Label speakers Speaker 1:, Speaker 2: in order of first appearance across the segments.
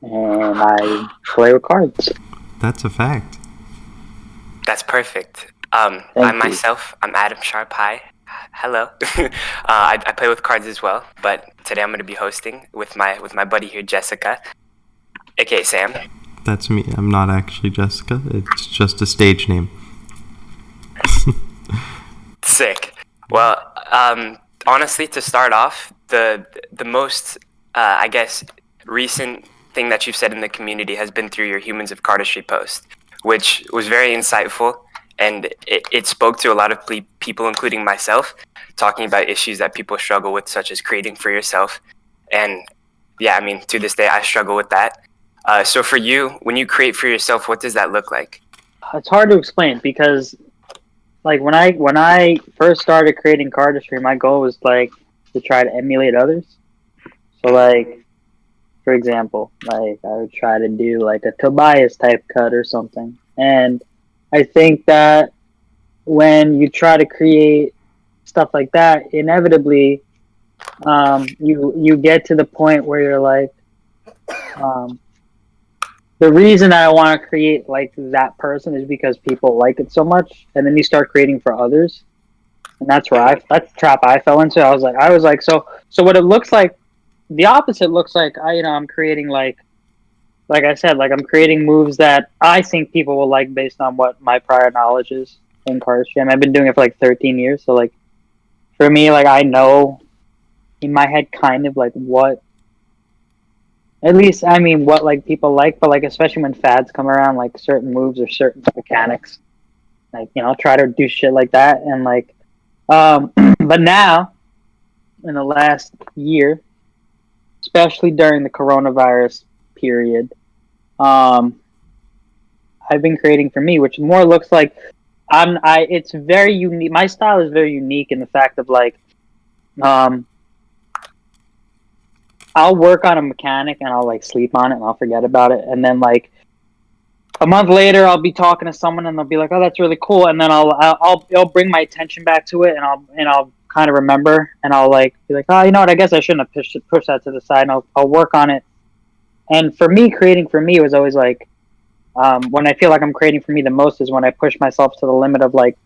Speaker 1: and I play with cards.
Speaker 2: That's a fact.
Speaker 3: That's perfect. I
Speaker 1: Thank you.
Speaker 3: myself, I'm Adam Sharp. Hi. Hello. I play with cards as well, but today I'm going to be hosting with my buddy here, Jessica, aka Sam.
Speaker 2: That's me. I'm not actually Jessica. It's just a stage name.
Speaker 3: Sick. Well, honestly, to start off, the most I guess recent thing that you've said in the community has been through your Humans of Cardistry post, which was very insightful, and it spoke to a lot of people, including myself, talking about issues that people struggle with, such as creating for yourself. And yeah, I mean, to this day, I struggle with that. So for you, when you create for yourself, what does that look like?
Speaker 1: It's hard to explain because, like, when I first started creating cardistry, my goal was like to try to emulate others. So, like, for example, like I would try to do like a Tobias type cut or something, and I think that when you try to create stuff like that, inevitably, you get to the point where you're like, um, the reason I want to create like that person is because people like it so much, and then you start creating for others, and that's the trap I fell into. I was like, so what it looks like, the opposite looks like I'm creating like I said, like I'm creating moves that I think people will like based on what my prior knowledge is in cardistry. I mean, I've been doing it for like 13 years, so like for me, like I know in my head kind of like what, at least I mean what like people like, but like especially when fads come around, like certain moves or certain mechanics, like I'll try to do shit like that, and like but now in the last year, especially during the coronavirus period, um I've been creating for me, which more looks like it's very unique. My style is very unique in the fact of like, um, I'll work on a mechanic and I'll like sleep on it and I'll forget about it, and then like a month later I'll be talking to someone and they'll be like, "Oh, that's really cool," and then I'll bring my attention back to it, and I'll kind of remember, and I'll like be like, "Oh, you know what? I guess I shouldn't have pushed that to the side," and I'll work on it. And for me, creating for me was always like, when I feel like I'm creating for me the most is when I push myself to the limit of like,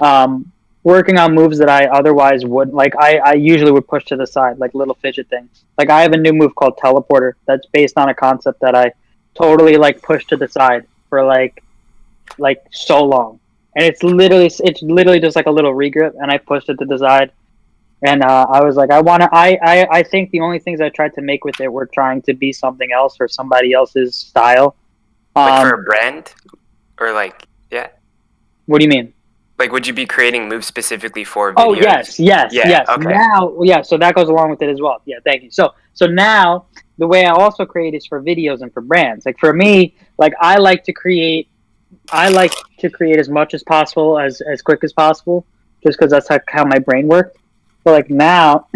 Speaker 1: um, working on moves that I otherwise would like. I usually would push to the side, like little fidget things. Like I have a new move called Teleporter that's based on a concept that I totally like push to the side for like so long, and it's literally just like a little regrip, and I pushed it to the side. And I was like, I think the only things I tried to make with it were trying to be something else or somebody else's style.
Speaker 3: Like for a
Speaker 1: Um,
Speaker 3: brand, or like yeah.
Speaker 1: what do you mean?
Speaker 3: Like, would you be creating moves specifically for
Speaker 1: Oh
Speaker 3: videos? Yeah.
Speaker 1: yes.
Speaker 3: Okay.
Speaker 1: Now, yeah. So that goes along with it as well. Yeah, thank you. So now the way I also create is for videos and for brands. Like for me, like I like to create. I like to create as much as possible, as quick as possible, just because that's how my brain works. But like now,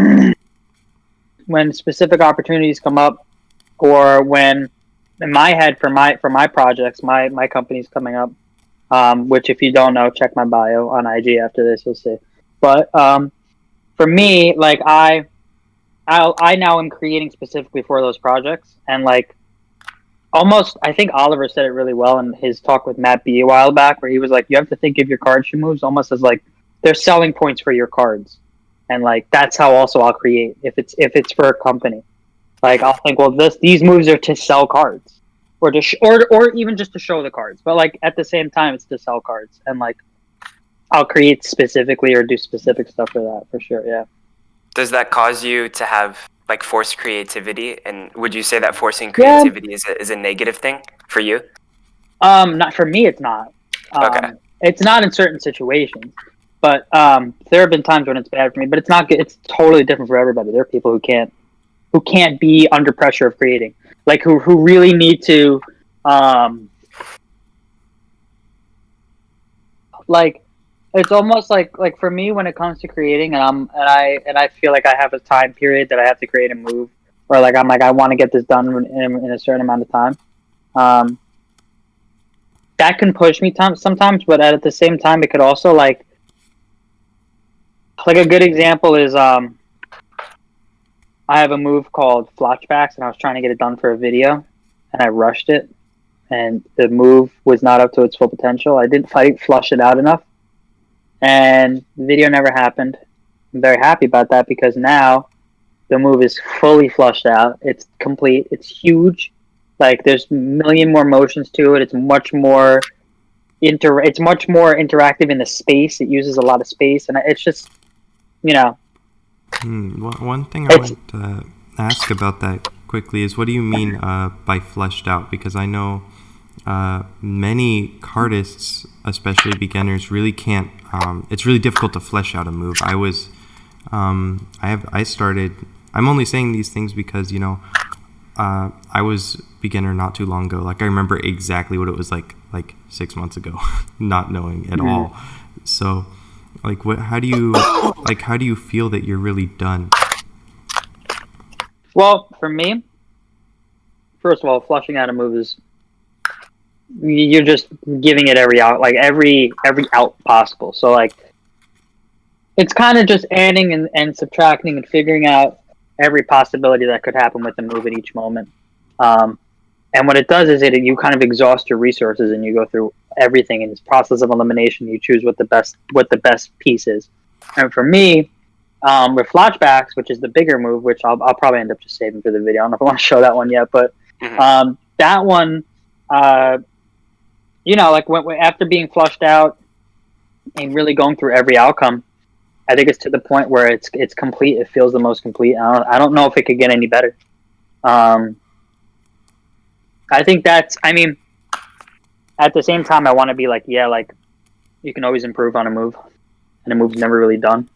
Speaker 1: when specific opportunities come up, or when in my head for my projects, my company's coming up. Which if you don't know, check my bio on IG after this, you'll see. But for me, like I now am creating specifically for those projects, and like almost, I think Oliver said it really well in his talk with Matt B a while back, where he was like, you have to think of your cardistry moves almost as like they're selling points for your cards, and like that's how also I'll create if it's for a company. Like I'll think, well, these moves are to sell cards, or or even just to show the cards. But like at the same time, it's to sell cards, and like I'll create specifically or do specific stuff for that for sure. Yeah.
Speaker 3: Does that cause you to have like forced creativity? And would you say that forcing
Speaker 1: Yeah.
Speaker 3: creativity is a negative thing for you?
Speaker 1: Not for me. It's not.
Speaker 3: Okay.
Speaker 1: It's not in certain situations, but there have been times when it's bad for me. But it's not. It's totally different for everybody. There are people who can't be under pressure of creating, like who really need to, um, like it's almost like for me when it comes to creating, and I feel like I have a time period that I have to create a move, or like I'm like I want to get this done in a certain amount of time. Um, that can push me sometimes, but at the same time, it could also like a good example is I have a move called flashbacks, and I was trying to get it done for a video, and I rushed it, and the move was not up to its full potential. I didn't flush it out enough, and the video never happened. I'm very happy about that because now the move is fully flushed out. It's complete. It's huge. Like there's a million more motions to it. It's much more interactive in the space. It uses a lot of space, and it's just, you know.
Speaker 2: One thing I want to ask about that quickly is, what do you mean by fleshed out? Because I know many cardists, especially beginners, really can't. It's really difficult to flesh out a move. I started. I'm only saying these things because, you know, I was beginner not too long ago. Like I remember exactly what it was like 6 months ago, not knowing at all. So, like, how do you feel that you're really done?
Speaker 1: Well, for me, first of all, flushing out a move is, you're just giving it every out possible. So like, it's kind of just adding and subtracting and figuring out every possibility that could happen with the move at each moment. And what it does is you kind of exhaust your resources and you go through everything in this process of elimination. You choose what the best piece is. And for me, with flashbacks, which is the bigger move, which I'll probably end up just saving for the video. I don't know if I want to show that one yet, but that one, you know, like after being flushed out and really going through every outcome, I think it's to the point where it's complete. It feels the most complete. I don't know if it could get any better. I think I mean, at the same time, I want to be like, yeah, like, you can always improve on a move, and a move's never really done.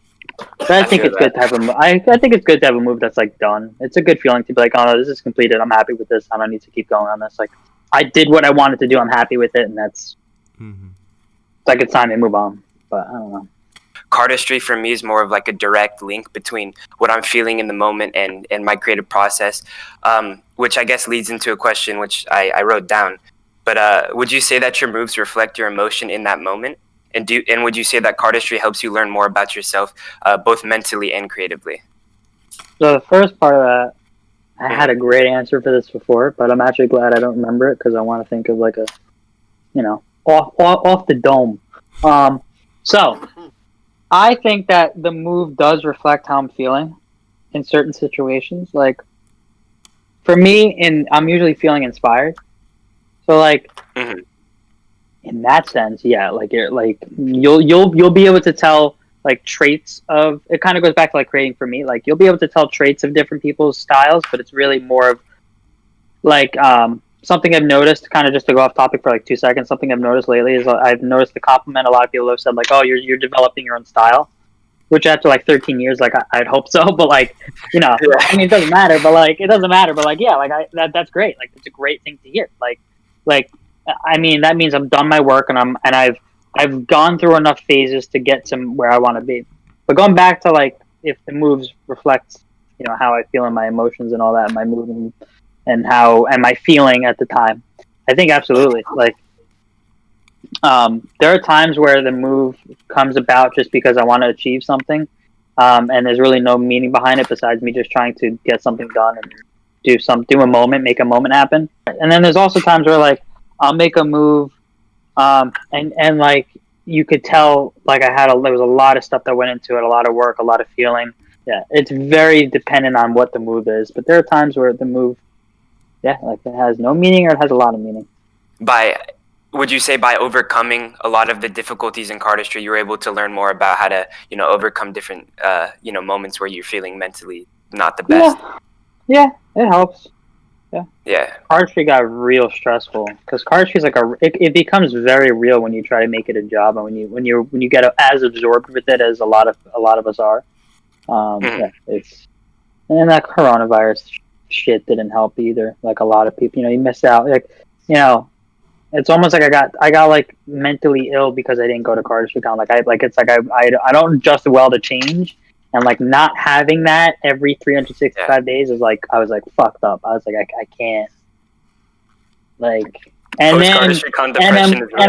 Speaker 1: But I think it's good to have I think it's good to have a move that's like done. It's a good feeling to be like, oh no, this is completed. I'm happy with this. I don't need to keep going on this. Like, I did what I wanted to do. I'm happy with it, and that's it's like it's time to move on. But I don't know.
Speaker 3: Cardistry for me is more of like a direct link between what I'm feeling in the moment and my creative process, which I guess leads into a question which I wrote down. But would you say that your moves reflect your emotion in that moment? And would you say that cardistry helps you learn more about yourself, both mentally and creatively?
Speaker 1: So the first part of that, I had a great answer for this before, but I'm actually glad I don't remember it because I want to think of like a, you know, off the dome. So I think that the move does reflect how I'm feeling in certain situations. Like, for me, I'm usually feeling inspired. So like, in that sense, yeah, like you'll be able to tell like traits of, it kind of goes back to like creating for me. Like, you'll be able to tell traits of different people's styles, but it's really more of like something I've noticed, kind of just to go off topic for like 2 seconds. Something I've noticed lately is I've noticed the compliment a lot of people have said, like, oh, you're developing your own style, which after like 13 years, like I'd hope so, but like, you know, I mean, it doesn't matter, but like, yeah, like that's great. Like, it's a great thing to hear. Like, I mean, that means I've done my work and I've gone through enough phases to get to where I want to be. But going back to like, if the moves reflect, you know, how I feel and my emotions and all that, and my movement and my feeling at the time, I think absolutely. Like, there are times where the move comes about just because I want to achieve something, and there's really no meaning behind it besides me just trying to get something done and make a moment happen. And then there's also times where like I'll make a move, and like you could tell like there was a lot of stuff that went into it, a lot of work, a lot of feeling. Yeah, it's very dependent on what the move is, but there are times where the move, yeah, like it has no meaning or it has a lot of meaning.
Speaker 3: Would you say by overcoming a lot of the difficulties in cardistry, you're able to learn more about how to, you know, overcome different, you know, moments where you're feeling mentally not the best?
Speaker 1: Yeah, it helps.
Speaker 3: Yeah.
Speaker 1: Cardistry got real stressful because cardistry is like it becomes very real when you try to make it a job, and when you get as absorbed with it as a lot of us are. Yeah, and that coronavirus shit didn't help either. Like, a lot of people, you know, you miss out. Like, you know, it's almost like I got like mentally ill because I didn't go to Cardistry. Like it's like I don't adjust well to change, and like not having that every 365 days is like, I was like fucked up. I was like, I can't, like, and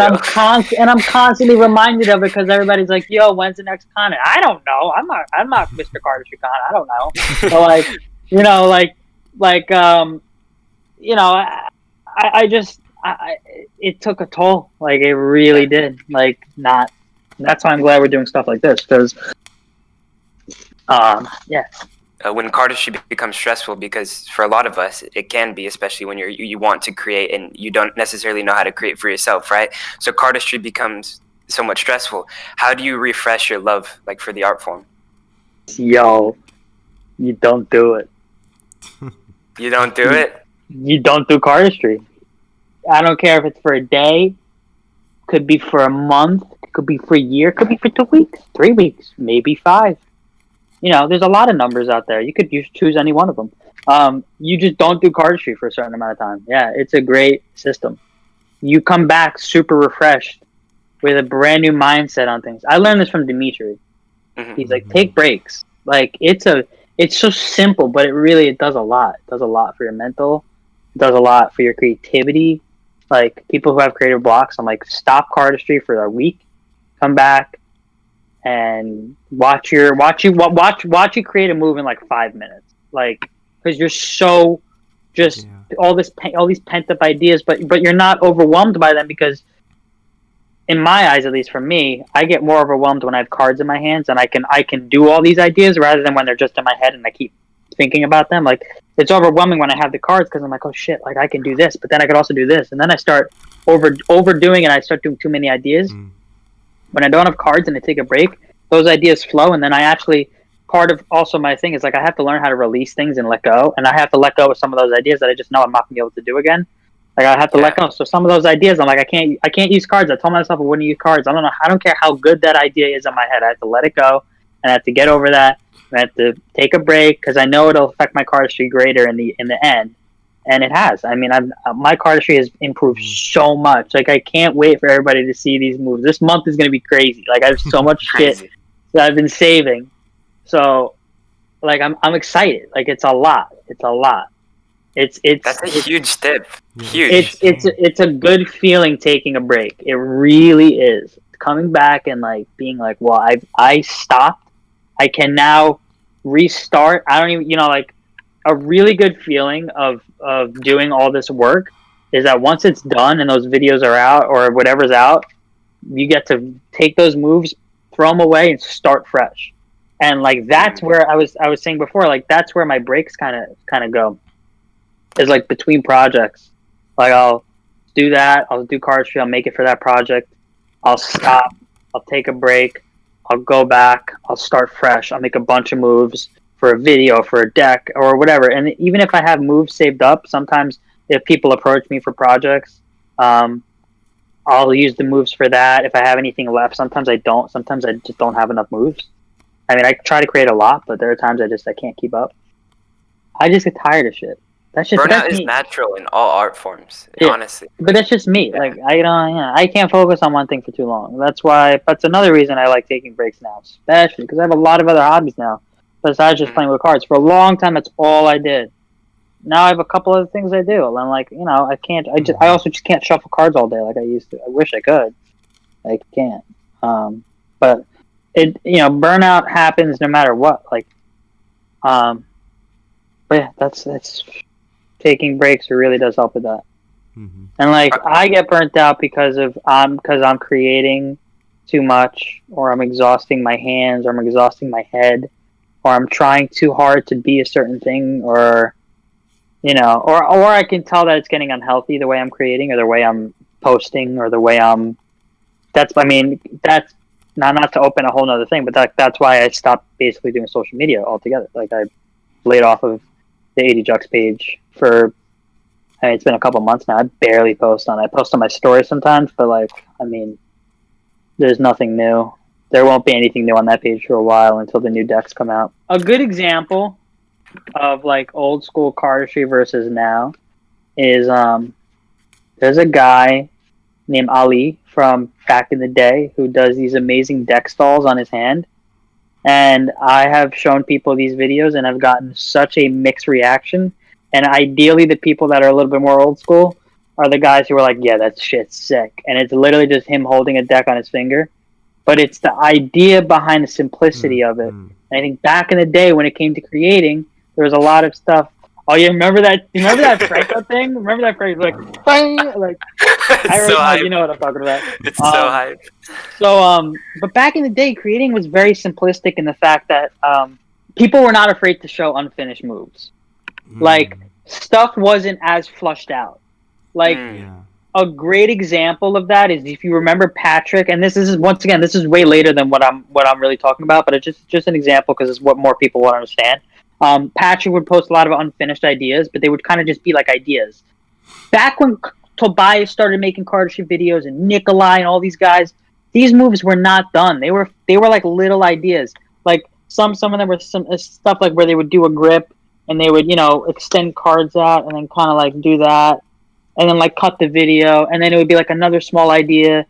Speaker 1: I'm constantly reminded of it because everybody's like, yo, when's the next con? I don't know. I'm not Mr. Cardistry Con. I don't know. So like, you know, you know, it took a toll. Like it really did. Like not. That's why I'm glad we're doing stuff like this because, yeah.
Speaker 3: When cardistry becomes stressful, because for a lot of us it can be, especially when you want to create and you don't necessarily know how to create for yourself, right? So cardistry becomes so much stressful. How do you refresh your love, like, for the art form?
Speaker 1: Yo, you don't do it.
Speaker 3: You don't do it?
Speaker 1: You don't do cardistry. I don't care if it's for a day, could be for a month, could be for a year, could be for 2 weeks, 3 weeks, maybe 5. You know, there's a lot of numbers out there. You could choose any one of them. You just don't do cardistry for a certain amount of time. Yeah, it's a great system. You come back super refreshed with a brand new mindset on things. I learned this from Dimitri. He's like, take breaks. Like it's so simple, but it does a lot. It does a lot for your mental. It does a lot for your creativity. Like people who have creative blocks, I'm like, stop cardistry for a week, come back, and watch you create a move in like 5 minutes. Like because you're so just all these pent up ideas, but you're not overwhelmed by them because. In my eyes, at least for me, I get more overwhelmed when I have cards in my hands and I can do all these ideas rather than when they're just in my head and I keep thinking about them. Like it's overwhelming when I have the cards because I'm like, oh shit, like I can do this, but then I could also do this, and then I start overdoing and I start doing too many ideas. When I don't have cards and I take a break, those ideas flow, and then I actually part of also my thing is like I have to learn how to release things and let go, and I have to let go of some of those ideas that I just know I'm not gonna be able to do again. Like I have to let go. So some of those ideas, I'm like, I can't use cards. I told myself I wouldn't use cards. I don't know. I don't care how good that idea is in my head. I have to let it go, and I have to get over that. I have to take a break because I know it'll affect my cardistry greater in the end, and it has. I mean, my cardistry has improved so much. Like I can't wait for everybody to see these moves. This month is gonna be crazy. Like I have so much shit that I've been saving. So, like I'm excited. Like it's a lot. It's a lot. That's
Speaker 3: a huge step. Huge.
Speaker 1: It's a good feeling taking a break. It really is. Coming back and like being like, well, I stopped. I can now restart. I don't even, like a really good feeling of doing all this work is that once it's done and those videos are out or whatever's out, you get to take those moves, throw them away, and start fresh. And like that's where I was saying before, like that's where my breaks kind of go. Is like between projects. Like I'll do that, I'll do cardistry, I'll make it for that project, I'll stop, I'll take a break, I'll go back, I'll start fresh, I'll make a bunch of moves for a video, for a deck, or whatever. And even if I have moves saved up, sometimes if people approach me for projects, I'll use the moves for that. If I have anything left, sometimes I don't. Sometimes I just don't have enough moves. I mean, I try to create a lot, but there are times I can't keep up. I just get tired of shit.
Speaker 3: Burnout is natural in all art forms, honestly.
Speaker 1: But that's just me. Like I can't focus on one thing for too long. That's another reason I like taking breaks now, especially because I have a lot of other hobbies now besides just playing with cards. For a long time, that's all I did. Now I have a couple other things I do, and I'm like, I can't. I also just can't shuffle cards all day like I used to. I wish I could. I can't. But burnout happens no matter what. Like, but yeah, that's. Taking breaks really does help with that. And like I get burnt out because I'm creating too much, or I'm exhausting my hands, or I'm exhausting my head, or I'm trying too hard to be a certain thing, or or I can tell that it's getting unhealthy the way I'm creating, or the way I'm posting, or the way that's not to open a whole nother thing, but that's why I stopped basically doing social media altogether. Like I laid off of the 80 Jux page it's been a couple months now. I barely post on it. I post on my story sometimes, but there's nothing new. There won't be anything new on that page for a while until the new decks come out. A good example of like old school cardistry versus now is there's a guy named Ali from back in the day who does these amazing deck stalls on his hand. And I have shown people these videos and have gotten such a mixed reaction. And ideally, the people that are a little bit more old school are the guys who are like, yeah, that shit's sick. And it's literally just him holding a deck on his finger. But it's the idea behind the simplicity of it. And I think back in the day when it came to creating, there was a lot of stuff. Oh, you remember that? You remember that Franco thing? Remember that phrase like, bang! Like I
Speaker 3: It's
Speaker 1: already
Speaker 3: so
Speaker 1: know,
Speaker 3: hype.
Speaker 1: you know what I'm talking about.
Speaker 3: It's so hype.
Speaker 1: But back in the day, creating was very simplistic in the fact that people were not afraid to show unfinished moves. Like stuff wasn't as flushed out. Like
Speaker 2: Yeah.
Speaker 1: a great example of that is if you remember Patrick, and this is once again this is way later than what I'm really talking about, but it's just an example because it's what more people want to understand. Patrick would post a lot of unfinished ideas, but they would kind of just be like ideas. Back when Tobias started making cardistry videos and Nikolai and all these guys, these moves were not done. They were like little ideas. Like some of them were some stuff like where they would do a grip and they would extend cards out and then kind of like do that and then like cut the video and then it would be like another small idea.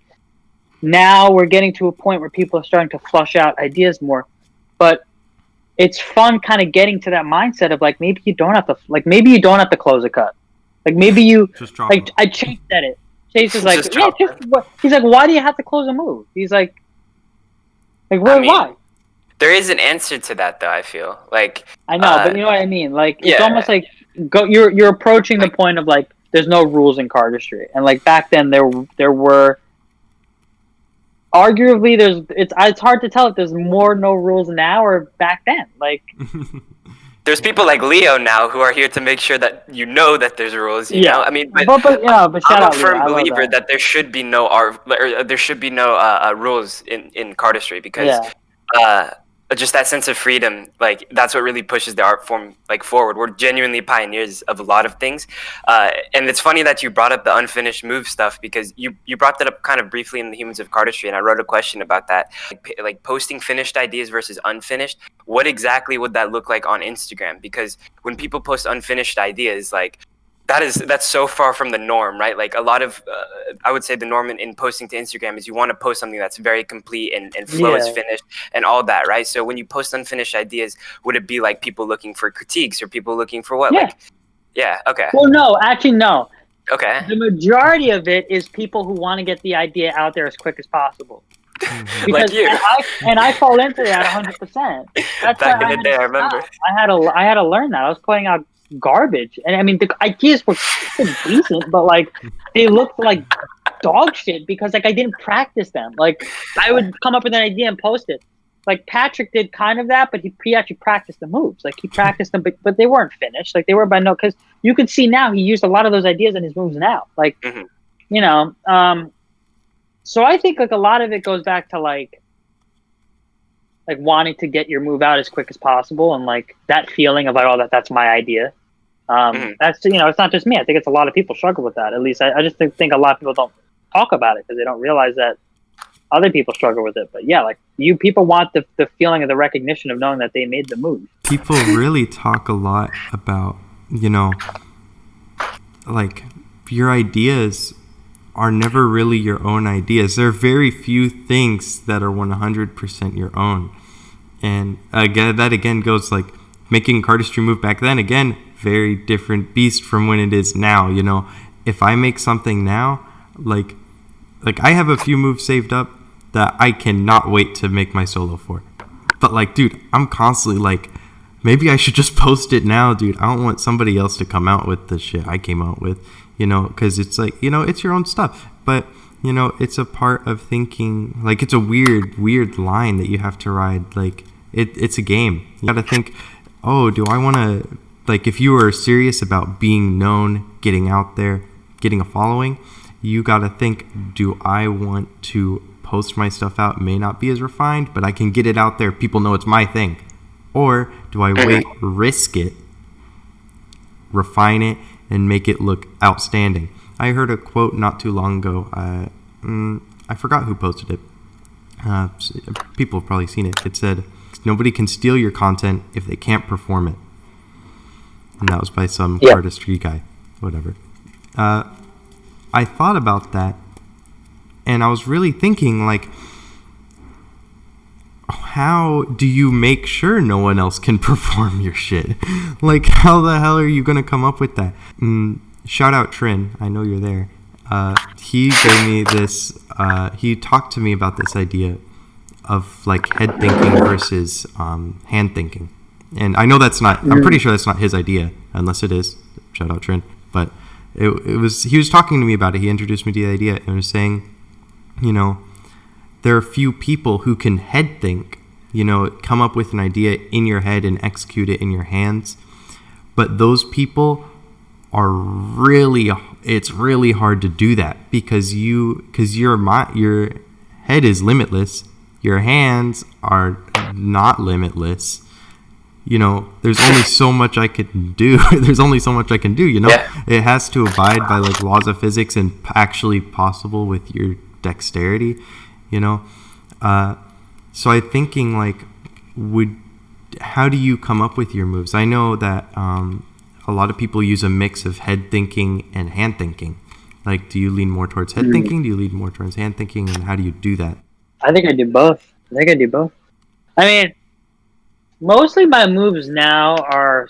Speaker 1: Now we're getting to a point where people are starting to flush out ideas more, but it's fun kind of getting to that mindset of like maybe you don't have to close a cut. Like maybe you
Speaker 2: Just drop
Speaker 1: like
Speaker 2: it.
Speaker 1: I Chase said it. Chase is like
Speaker 3: Just
Speaker 1: yeah,
Speaker 3: drop
Speaker 1: he's like why do you have to close a move? He's like
Speaker 3: mean,
Speaker 1: why?
Speaker 3: There is an answer to that, though. I feel like
Speaker 1: I know, but you know what I mean. Like it's
Speaker 3: yeah.
Speaker 1: almost like you're approaching the point of like there's no rules in cardistry, and like back then there were. Arguably, it's hard to tell if there's more no rules now or back then. Like
Speaker 3: there's people like Leo now who are here to make sure that that there's rules. You know, I mean, but
Speaker 1: shout
Speaker 3: I'm a
Speaker 1: out, Leo.
Speaker 3: firm
Speaker 1: I love
Speaker 3: believer that there should be no rules in cardistry because just that sense of freedom, like that's what really pushes the art form like forward. We're genuinely pioneers of a lot of things, and it's funny that you brought up the unfinished move stuff because you brought that up kind of briefly in the Humans of Cardistry, and I wrote a question about that, like posting finished ideas versus unfinished. What exactly would that look like on Instagram? Because when people post unfinished ideas, like that's so far from the norm, right? Like a lot of, I would say the norm in posting to Instagram is you want to post something that's very complete and flow is finished and all that, right? So when you post unfinished ideas, would it be like people looking for critiques or people looking for what?
Speaker 1: Yeah.
Speaker 3: Like, yeah, okay.
Speaker 1: Well, no, actually, no.
Speaker 3: Okay.
Speaker 1: The majority of it is people who want to get the idea out there as quick as possible. Because,
Speaker 3: like you.
Speaker 1: And I fall into that 100%. That's
Speaker 3: Back in the day, I remember.
Speaker 1: I had to learn that. I was putting out garbage, and I mean the ideas were decent, but like they looked like dog shit because like I didn't practice them. Like I would come up with an idea and post it. Like Patrick did kind of that, but he actually practiced the moves. Like he practiced them, but they weren't finished. Like they were by no, because you could see now he used a lot of those ideas in his moves now. Like so I think like a lot of it goes back to like wanting to get your move out as quick as possible and like that feeling of like, that's my idea. That's it's not just me. I think it's a lot of people struggle with that. At least I just think a lot of people don't talk about it because they don't realize that other people struggle with it. But yeah, like people want the feeling of the recognition of knowing that they made the move.
Speaker 2: People really talk a lot about like your ideas are never really your own ideas. There are very few things that are 100% your own. And again, that again goes like making cardistry move back then, again, very different beast from when it is now. If I make something now, like I have a few moves saved up that I cannot wait to make my solo for. But like, dude, I'm constantly like, maybe I should just post it now, dude. I don't want somebody else to come out with the shit I came out with. Because it's like, it's your own stuff. But, it's a part of thinking, like, it's a weird line that you have to ride. Like, it's a game. You got to think, oh, do I want to, like, if you are serious about being known, getting out there, getting a following, you got to think, do I want to post my stuff out? It may not be as refined, but I can get it out there. People know it's my thing. Or do I wait, risk it, refine it, and make it look outstanding? I heard a quote not too long ago. I forgot who posted it. People have probably seen it. It said, "Nobody can steal your content if they can't perform it." And that was by some cardistry guy, whatever. I thought about that, and I was really thinking, like, how do you make sure no one else can perform your shit? Like, how the hell are you going to come up with that? Shout out Trin. I know you're there. He gave me this, he talked to me about this idea of like head thinking versus hand thinking. And I know that's not, I'm pretty sure that's not his idea. unless it is. Shout out Trent. But he was talking to me about it. He introduced me to the idea and was saying, there are few people who can head think, come up with an idea in your head and execute it in your hands. But those people it's really hard to do that because your head is limitless. Your hands are not limitless. There's only so much I can do.
Speaker 3: Yeah.
Speaker 2: It has to abide by like laws of physics and actually possible with your dexterity, so I'm thinking like, how do you come up with your moves? I know that a lot of people use a mix of head thinking and hand thinking. Like, do you lean more towards head thinking? Do you lean more towards hand thinking? And how do you do that?
Speaker 1: I think I do both. I mean, mostly my moves now are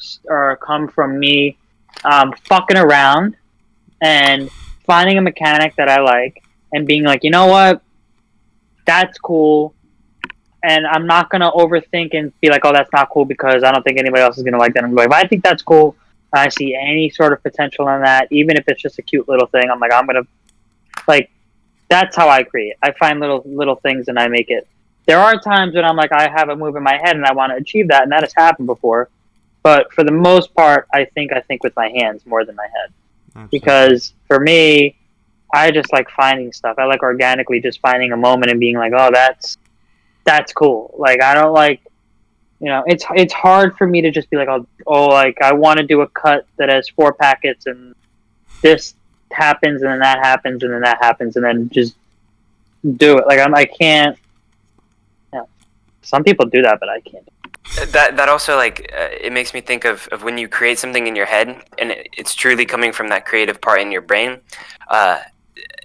Speaker 1: come from me fucking around and finding a mechanic that I like and being like, you know what, that's cool, and I'm not gonna overthink and be like, oh, that's not cool because I don't think anybody else is gonna like that. I'm like, if I think that's cool, I see any sort of potential in that, even if it's just a cute little thing. I'm like, I'm gonna like. That's how I create. I find little things and I make it. There are times when I'm like, I have a move in my head and I want to achieve that, and that has happened before. But for the most part, I think with my hands more than my head.
Speaker 2: Absolutely. Because
Speaker 1: for me, I just like finding stuff. I like organically just finding a moment and being like, oh, that's cool. Like, I don't like, it's hard for me to just be like, oh, like I want to do a cut that has 4 packets and this happens and then that happens and then that happens and then just do it. Like I can't. Some people do that, but I can't.
Speaker 3: That also it makes me think of when you create something in your head and it's truly coming from that creative part in your brain.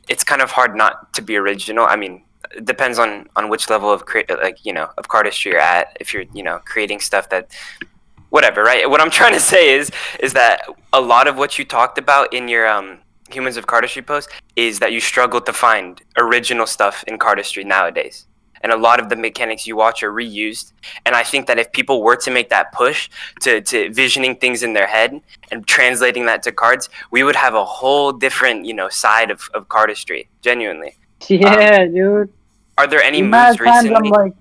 Speaker 3: It's kind of hard not to be original. I mean, it depends on which level of of cardistry you're at. If you're creating stuff that whatever, right? What I'm trying to say is that a lot of what you talked about in your Humans of Cardistry post is that you struggle to find original stuff in cardistry nowadays. And a lot of the mechanics you watch are reused. And I think that if people were to make that push to visioning things in their head and translating that to cards, we would have a whole different, side of cardistry, genuinely.
Speaker 1: Yeah, dude.
Speaker 3: Are there any moves recently? Oh,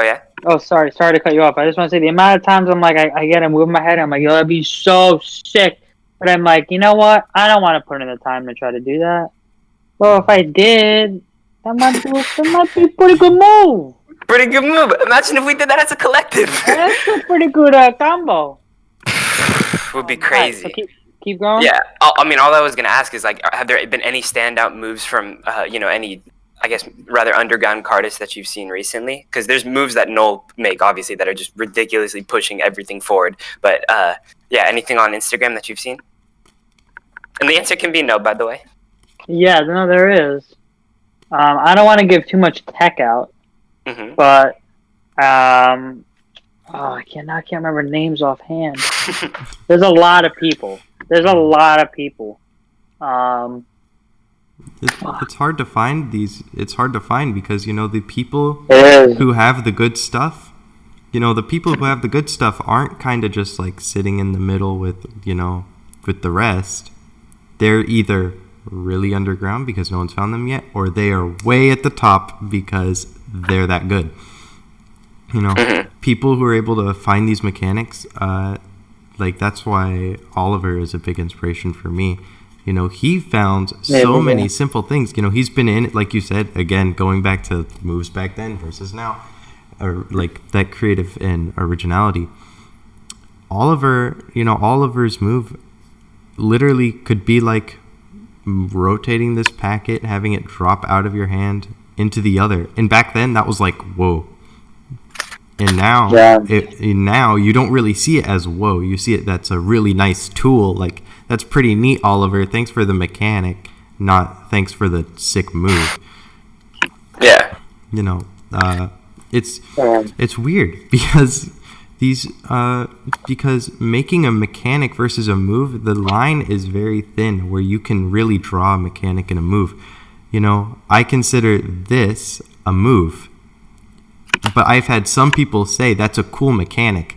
Speaker 3: yeah?
Speaker 1: Oh, sorry to cut you off. I just want to say the amount of times I'm like, I get a move in my head, I'm like, yo, that'd be so sick. But I'm like, you know what? I don't want to put in the time to try to do that. Well, if I did, that might be a pretty good move.
Speaker 3: Pretty good move. Imagine if we did that as a collective.
Speaker 1: That's a pretty good combo.
Speaker 3: Would be crazy.
Speaker 1: Right, so keep going.
Speaker 3: Yeah. I mean, all I was gonna ask is have there been any standout moves from any, I guess, rather underground cardists that you've seen recently? Because there's moves that Noel make, obviously, that are just ridiculously pushing everything forward. But yeah, anything on Instagram that you've seen? And the answer can be no, by the way.
Speaker 1: Yeah, no, there is. I don't want to give too much tech out, but I can't remember names offhand. There's a lot of people. It's
Speaker 2: hard to find these. It's hard to find because the people who have the good stuff. The people who have the good stuff aren't kind of just like sitting in the middle with the rest. They're either really underground because no one's found them yet, or they are way at the top because they're that good. People who are able to find these mechanics, that's why Oliver is a big inspiration for me. He found so many simple things. He's been in, like you said, again, going back to moves back then versus now, or like that creative and originality. Oliver's move literally could be like rotating this packet, having it drop out of your hand into the other. And back then, that was like, whoa. And now, now you don't really see it as whoa. You see it, that's a really nice tool. Like, that's pretty neat, Oliver. Thanks for the mechanic, not thanks for the sick move.
Speaker 3: Yeah.
Speaker 2: It's weird because because making a mechanic versus a move, the line is very thin where you can really draw a mechanic in a move. I consider this a move, but I've had some people say that's a cool mechanic.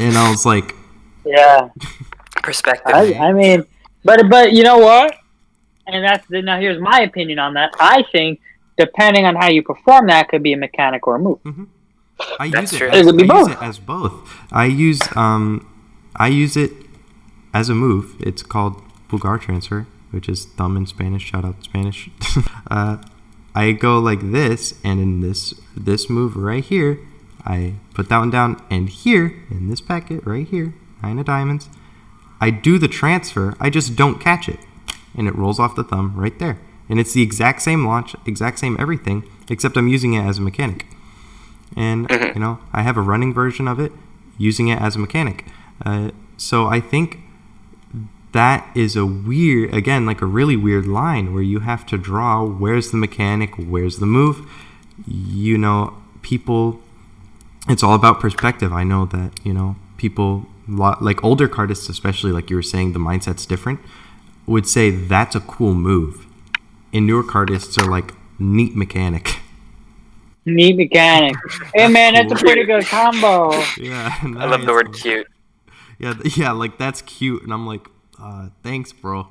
Speaker 2: And I was like,
Speaker 1: Yeah.
Speaker 3: Perspective.
Speaker 1: I mean, but you know what? And now here's my opinion on that. I think depending on how you perform, that could be a mechanic or a move.
Speaker 2: Mm-hmm. I
Speaker 3: That's
Speaker 2: use
Speaker 3: true.
Speaker 1: It could be both.
Speaker 2: it as both. I use it as a move. It's called pulgar transfer, which is thumb in Spanish. Shout out Spanish. I go like this, and in this move right here, I put that one down, and here in this packet right here, 9 of diamonds, I do the transfer. I just don't catch it, and it rolls off the thumb right there. And it's the exact same launch, exact same everything, except I'm using it as a mechanic. And, I have a running version of it using it as a mechanic. So I think that is a really weird line where you have to draw where's the mechanic, where's the move. People, it's all about perspective. I know that, people, like older cardists especially, like you were saying, the mindset's different, would say that's a cool move. And newer cardists are like, neat mechanic.
Speaker 1: Neat mechanic. Hey man, that's a pretty good combo.
Speaker 2: Yeah, nice.
Speaker 3: I love the word cute.
Speaker 2: Yeah, like that's cute, and I'm like, thanks, bro.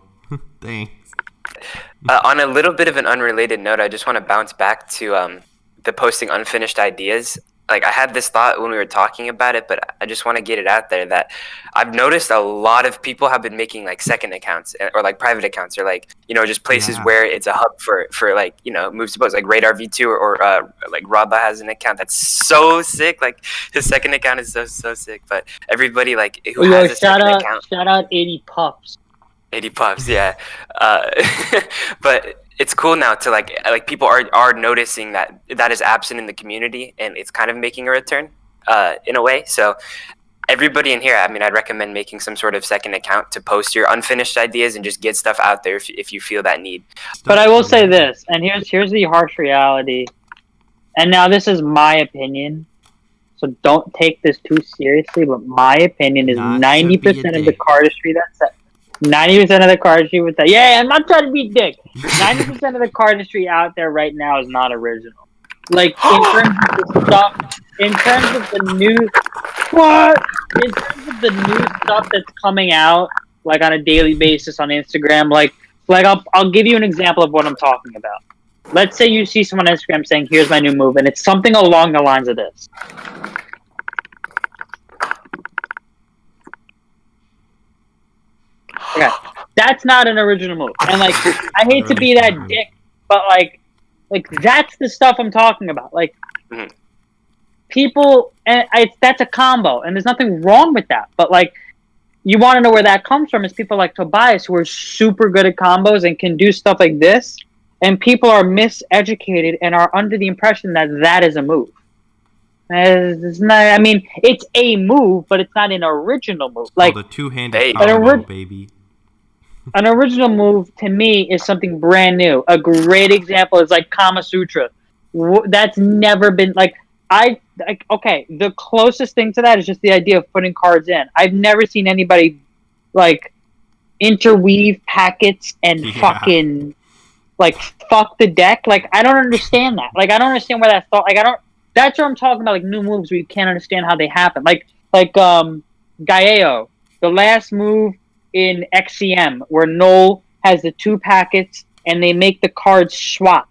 Speaker 2: Thanks.
Speaker 3: On a little bit of an unrelated note, I just want to bounce back to the posting unfinished ideas. Like, I had this thought when we were talking about it, but I just want to get it out there that I've noticed a lot of people have been making like second accounts or like private accounts or like, just places where it's a hub for like, moves to post, like Radar V2 or like Rabba has an account that's so sick. Like his second account is so sick, but everybody like who has a second account.
Speaker 1: Shout out 80 Puffs.
Speaker 3: 80 Puffs, yeah. But it's cool now to like people are noticing that is absent in the community, and it's kind of making a return in a way. So everybody in here, I mean, I'd recommend making some sort of second account to post your unfinished ideas and just get stuff out there if you feel that need.
Speaker 1: But I will say this, and here's the harsh reality. And now this is my opinion, so don't take this too seriously. But my opinion is 90% of the cardistry that's 90% of the cardistry with that. Yeah, I'm not trying to be dick. 90% of the cardistry out there right now is not original. Like in terms of the stuff, in terms of the new stuff that's coming out, like on a daily basis on Instagram, like I'll give you an example of what I'm talking about. Let's say you see someone on Instagram saying, "Here's my new move," and it's something along the lines of this. Okay, that's not an original move. And like, I hate to be that dick, but like that's the stuff I'm talking about. Like, people, and that's a combo, and there's nothing wrong with that. But like, you want to know where that comes from? Is people like Tobias who are super good at combos and can do stuff like this, and people are miseducated and are under the impression that is a move. It's not. I mean, it's a move, but it's not an original move. Like
Speaker 2: the two-handed combo, baby.
Speaker 1: An original move to me is something brand new. A great example is like Kama Sutra. That's never been okay. The closest thing to that is just the idea of putting cards in. I've never seen anybody like interweave packets and fucking like fuck the deck. Like, I don't understand that. Like, I don't understand where that thought. Like, I don't. That's what I'm talking about. Like new moves where you can't understand how they happen. Like Gaeo, the last move in XCM where Noel has the 2 packets and they make the cards swap.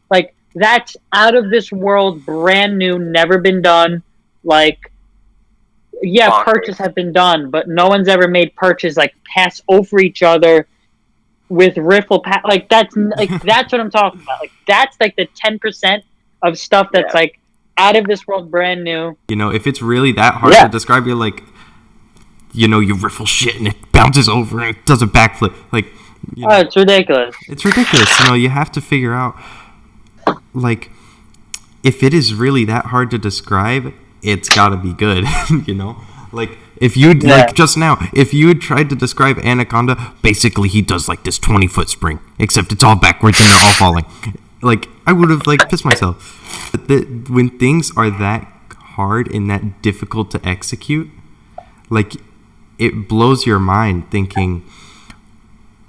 Speaker 1: Like, that's out of this world, brand new, never been done. Like, yeah, purchase have been done, but no one's ever made purchase like pass over each other with riffle like that's what I'm talking about. Like, that's like the 10% of stuff that's like out of this world, brand new.
Speaker 2: If it's really that hard to describe, you're like, you riffle shit and it bounces over and it does a backflip. Like,
Speaker 1: it's ridiculous. It's ridiculous.
Speaker 2: You have to figure out, like, if it is really that hard to describe, it's got to be good. Like, if you like just now, if you had tried to describe Anaconda, basically he does like this 20-foot spring, except it's all backwards and they're all falling. Like, I would have like pissed myself. When things are that hard and that difficult to execute, like, it blows your mind thinking,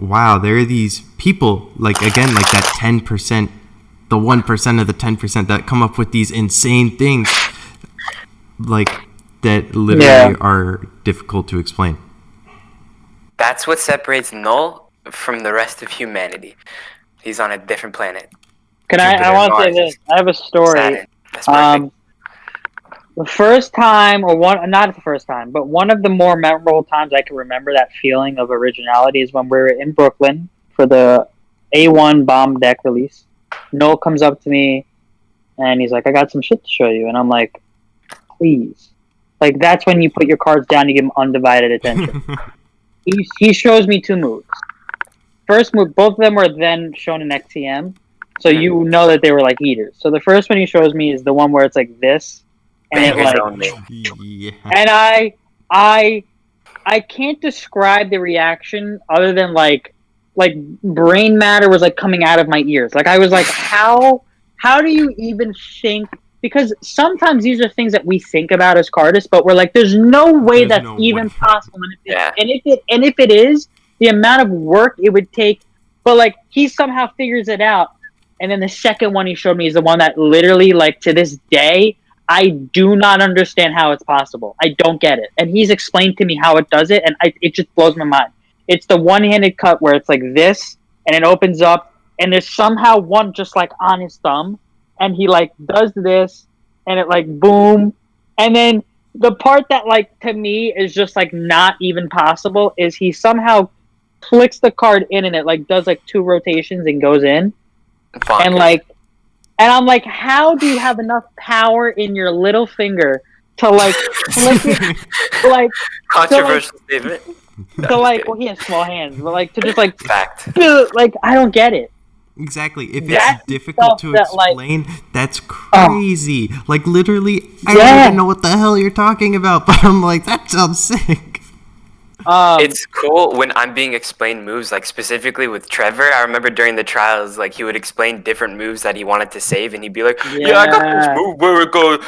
Speaker 2: wow, there are these people, like, again, like that 10%, the 1% of the 10% that come up with these insane things, like, that literally are difficult to explain.
Speaker 3: That's what separates Null from the rest of humanity. He's on a different planet.
Speaker 1: I want to say this. I have a story.
Speaker 3: Saturn. That's perfect.
Speaker 1: The first time, not the first time, but one of the more memorable times I can remember that feeling of originality is when we were in Brooklyn for the A1 Bomb Deck release. Noel comes up to me and he's like, I got some shit to show you. And I'm like, please. Like, that's when you put your cards down, you give them undivided attention. He shows me 2 moves. First move, both of them were then shown in XTM, so you know that they were like heaters. So the first one he shows me is the one where it's like this, and it like,
Speaker 2: yeah.
Speaker 1: and I can't describe the reaction other than like brain matter was like coming out of my ears. Like I was like, how do you even think? Because sometimes these are things that we think about as cardists, but we're like, there's no way that's even possible. And if it is, the amount of work it would take, but like he somehow figures it out. And then the second one he showed me is the one that literally, like to this day, I do not understand how it's possible. I don't get it. And he's explained to me how it does it, and it just blows my mind. It's the one-handed cut where it's like this, and it opens up, and there's somehow one just like on his thumb, and he like does this, and it like boom, and then the part that like to me is just like not even possible is he somehow flicks the card in, and it like does like 2 rotations and goes in, and like, and I'm like, how do you have enough power in your little finger to like flick it, like
Speaker 3: controversial statement.
Speaker 1: So like, well, he has small hands, but like to just like
Speaker 3: fact,
Speaker 1: like I don't get it.
Speaker 2: Exactly. If it's difficult to explain, that's
Speaker 1: Oh.
Speaker 2: crazy. Like literally, I don't even know what the hell you're talking about, but I'm like, that sounds sick.
Speaker 3: It's cool when I'm being explained moves, like specifically with Trevor. I remember during the trials, like he would explain different moves that he wanted to save, and he'd be like, "Yeah, I got this move where it goes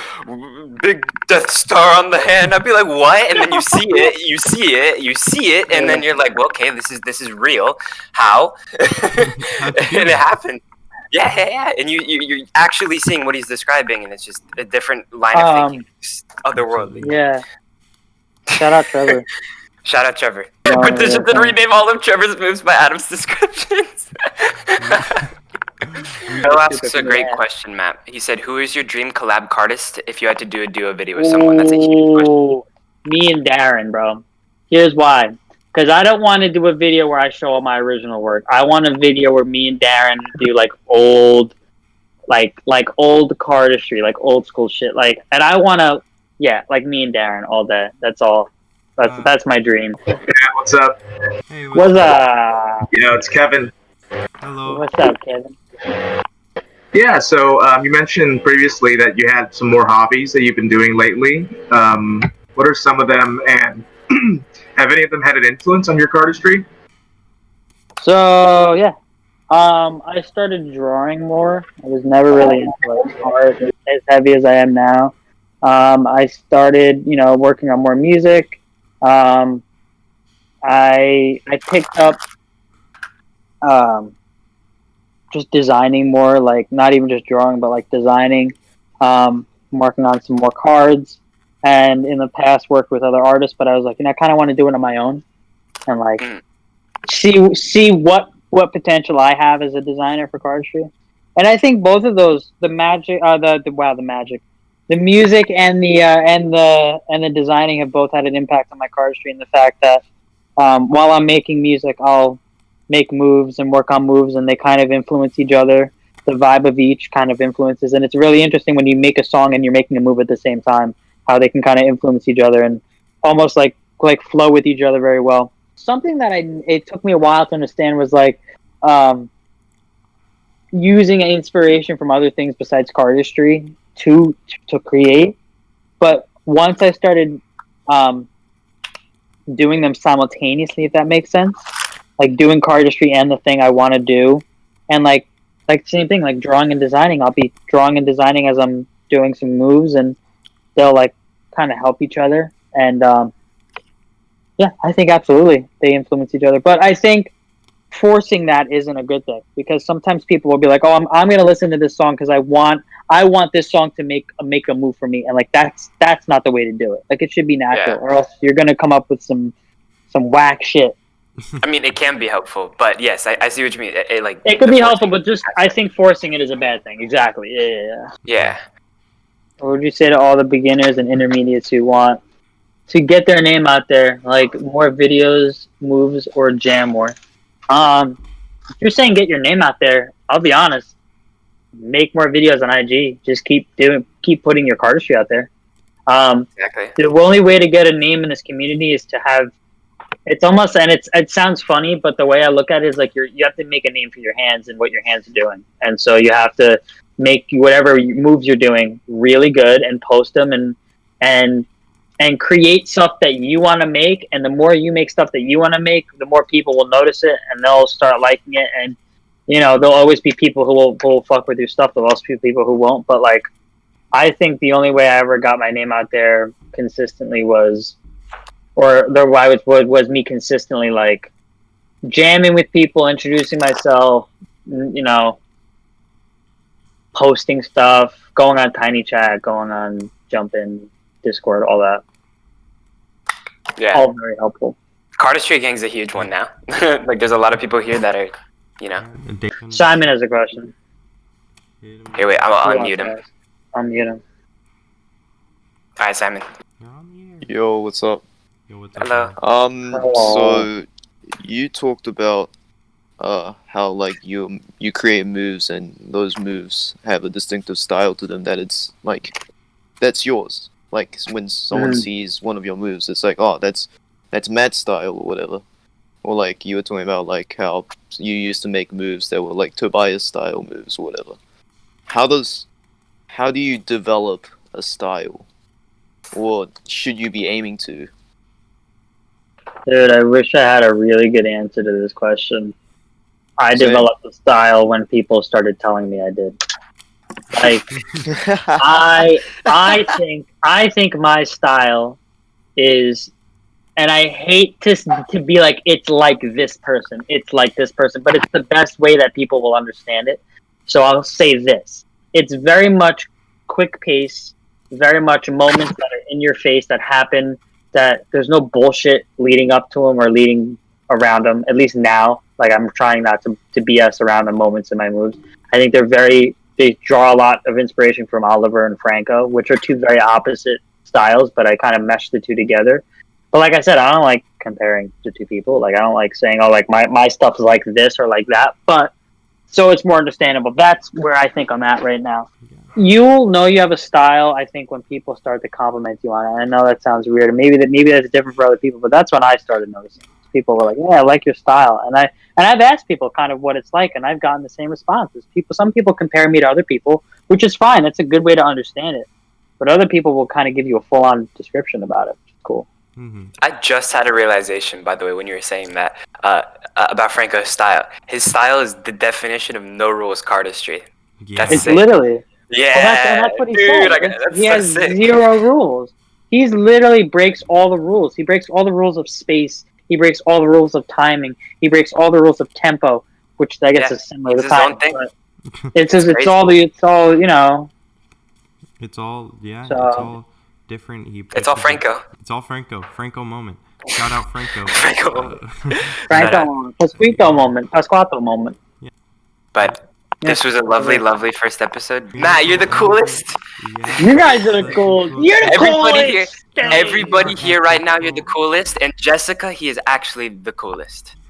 Speaker 3: big Death Star on the hand." I'd be like, "What?" And then you see it, and then you're like, "Well, okay, this is real. How?" And it happened. Yeah. And you're actually seeing what he's describing, and it's just a different line of thinking, otherworldly.
Speaker 1: Yeah. Shout out Trevor.
Speaker 3: Shout out Trevor. Petition to rename all of Trevor's moves by Adam's descriptions. Phil asks a great question, Matt. He said, "Who is your dream collab cardist if you had to do a duo video with someone?" That's a huge question.
Speaker 1: Me and Darren, bro. Here's why. Because I don't want to do a video where I show all my original work. I want a video where me and Darren do like old cardistry, like old school shit. Like, and I want to, like me and Darren all day. That's all. That's my dream.
Speaker 4: Yeah, what's up?
Speaker 2: Hey,
Speaker 1: what's up?
Speaker 4: It's Kevin.
Speaker 2: Hello.
Speaker 1: What's up, Kevin?
Speaker 4: Yeah, so you mentioned previously that you had some more hobbies that you've been doing lately. What are some of them, and have any of them had an influence on your cardistry?
Speaker 1: So yeah, I started drawing more. I was never really into like art as heavy as I am now. I started, working on more music. I picked up just designing more, like not even just drawing, but like designing. I'm working on some more cards, and in the past worked with other artists. But I was like, I kind of want to do it on my own, and like see what potential I have as a designer for cardistry. And I think both of those, the magic, the music and the designing have both had an impact on my cardistry, in the fact that while I'm making music, I'll make moves and work on moves, and they kind of influence each other. The vibe of each kind of influences, and it's really interesting when you make a song and you're making a move at the same time, how they can kind of influence each other and almost like flow with each other very well. Something that it took me a while to understand was like using inspiration from other things besides cardistry to create. But once I started doing them simultaneously, if that makes sense, like doing cardistry and the thing I want to do, and like same thing, like drawing and designing. I'll be drawing and designing as I'm doing some moves, and they'll like kind of help each other. And I think absolutely they influence each other. But I think forcing that isn't a good thing, because sometimes people will be like, "Oh, I'm going to listen to this song because I want this song to make a move for me," and like that's not the way to do it. Like it should be natural, or else you're going to come up with some whack shit.
Speaker 3: I mean, it can be helpful, but yes, I see what you mean.
Speaker 1: It could be helpful, but just I think forcing it is a bad thing. Exactly. Yeah.
Speaker 3: Yeah.
Speaker 1: What would you say to all the beginners and intermediates who want to get their name out there, like more videos, moves, or jam more? If you're saying get your name out there, I'll be honest. Make more videos on IG. Just keep putting your cardistry out there.
Speaker 3: Exactly.
Speaker 1: The only way to get a name in this community is to have. It's almost, and it sounds funny, but the way I look at it is like you have to make a name for your hands and what your hands are doing, and so you have to make whatever moves you're doing really good and post them and create stuff that you want to make. And the more you make stuff that you want to make, the more people will notice it and they'll start liking it. And there'll always be people who will fuck with your stuff. There'll also be people who won't. But like, I think the only way I ever got my name out there consistently was me consistently like jamming with people, introducing myself, posting stuff, going on Tiny Chat, going on Jump In, Discord, all that.
Speaker 3: Yeah.
Speaker 1: All very helpful.
Speaker 3: Cardistry Gang's a huge one now. Like, there's a lot of people here that are,
Speaker 1: Simon has a question.
Speaker 3: Here, wait, I'll unmute him.
Speaker 1: Unmute him.
Speaker 3: All right, Simon.
Speaker 5: Yo, what's up?
Speaker 3: Hello.
Speaker 5: So you talked about how like you create moves and those moves have a distinctive style to them that's yours. Like when someone sees one of your moves, it's like, oh, that's Matt's style or whatever. Or like you were talking about like how you used to make moves that were like Tobias style moves or whatever. How do you develop a style? Or should you be aiming to?
Speaker 1: Dude, I wish I had a really good answer to this question. I developed a style when people started telling me I did. Like, I think my style is, and I hate to be like, it's like this person, but it's the best way that people will understand it. So I'll say this. It's very much quick pace, very much moments that are in your face that happen, that there's no bullshit leading up to them or leading around them, at least now. Like, I'm trying not to BS around the moments in my moves. I think they draw a lot of inspiration from Oliver and Franco, which are two very opposite styles, but I kind of mesh the two together. But like I said, I don't like comparing the two people. Like, I don't like saying, oh, like my stuff is like this or like that. But so it's more understandable. That's where I think I'm at right now. You'll know you have a style, I think, when people start to compliment you on it. I know that sounds weird, and maybe that's different for other people, but that's when I started noticing. People were like, "Yeah, I like your style," and I've asked people kind of what it's like, and I've gotten the same responses. Some people compare me to other people, which is fine. That's a good way to understand it. But other people will kind of give you a full-on description about it, which is cool.
Speaker 2: Mm-hmm.
Speaker 3: I just had a realization, by the way, when you were saying that about Franco's style. His style is the definition of no rules cardistry.
Speaker 2: Yeah.
Speaker 3: That's
Speaker 1: It's
Speaker 3: sick.
Speaker 1: literally.
Speaker 3: Yeah,
Speaker 1: Well, that's what he
Speaker 3: dude,
Speaker 1: said. He
Speaker 3: so
Speaker 1: has
Speaker 3: sick.
Speaker 1: 0 rules. He's literally breaks all the rules. He breaks all the rules of space. He breaks all the rules of timing. He breaks all the rules of tempo, which I guess is similar to
Speaker 3: It's his
Speaker 1: time.
Speaker 3: own thing.
Speaker 1: It's all
Speaker 2: It's all
Speaker 1: it's
Speaker 2: all different.
Speaker 3: It's all Franco.
Speaker 2: It's all Franco. Franco moment. Shout out Franco.
Speaker 3: Franco moment.
Speaker 1: Franco moment, Pasquato moment.
Speaker 3: But this was a lovely, lovely first episode. Matt, you're the coolest.
Speaker 2: Yeah.
Speaker 1: You guys are the cool. You're the coolest.
Speaker 3: Everybody here right now, you're the coolest. And Jessica, he is actually the coolest.